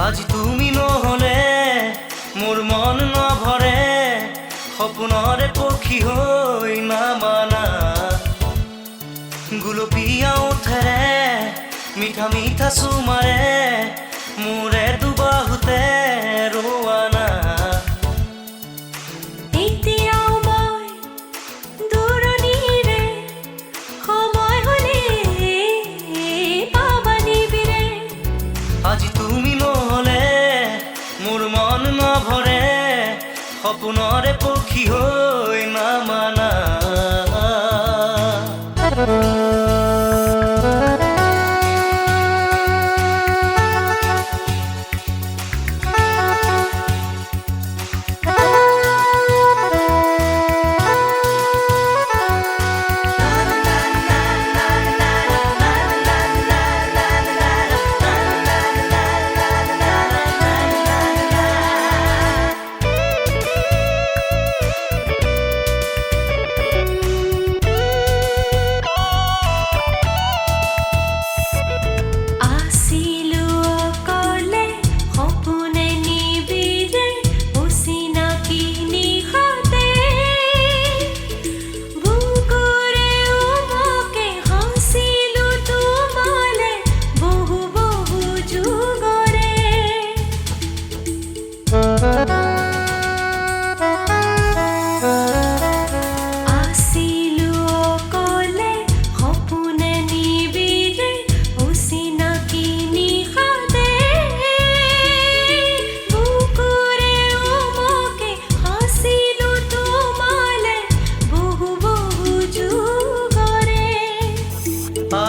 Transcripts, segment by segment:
আজি তুমি নহলে মোৰ মন নভৰে সপোনৰে পক্ষী হৈ নামানা গুলপীয়া ওঠেৰে মিঠা মিঠা চুমাৰে মোৰে দুবাহুতে ৰোৱানা আজি তুমি নহলে মোৰ মন নভৰে সপোনৰে পক্ষী হৈ নামানা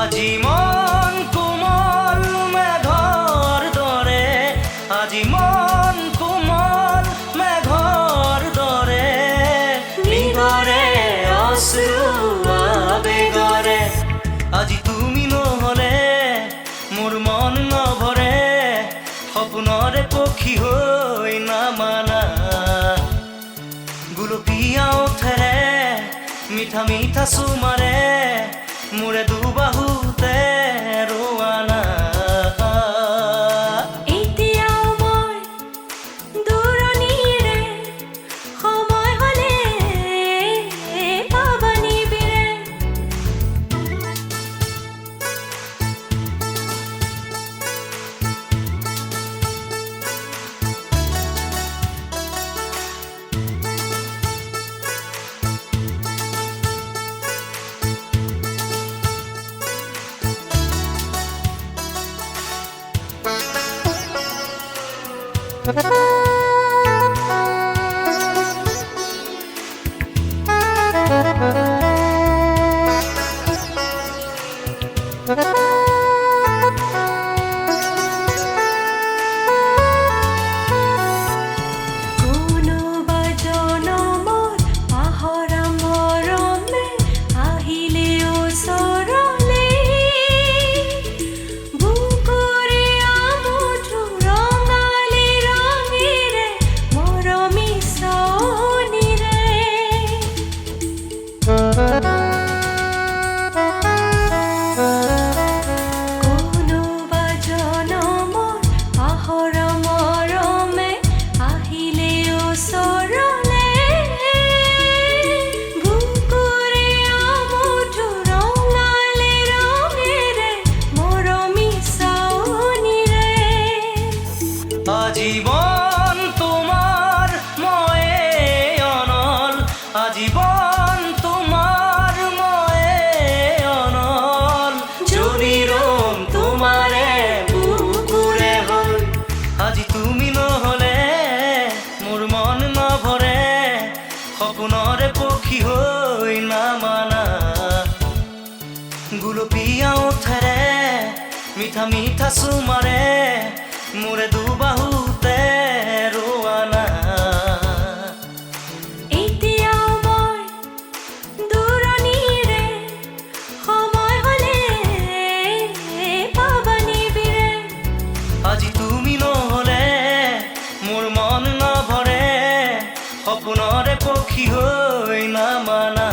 আজি মন কোমল মেঘৰ দৰে আজি মন কোমল মেঘৰ দৰে নিগৰে অশ্ৰু আবেগৰে আজি তুমি নহলে মোৰ মন নভৰে সপোনৰে পক্ষী হৈ নামানা গুলপীয়া ওঠেৰে মিঠা মিঠা চুমাৰে মোৰে দুবাহুতে ৰোৱানা গুলপীয়া ওঠেৰে মিঠা মিঠা চুমাৰে মোৰে দুবাহুতে ৰোৱানা এতিয়াও মই দূৰণিৰে সময় হ'লে পাবানিবিৰে আজি তুমি নহ'লে মোৰ মন নভৰে সপোনৰে পক্ষী হৈ নামানা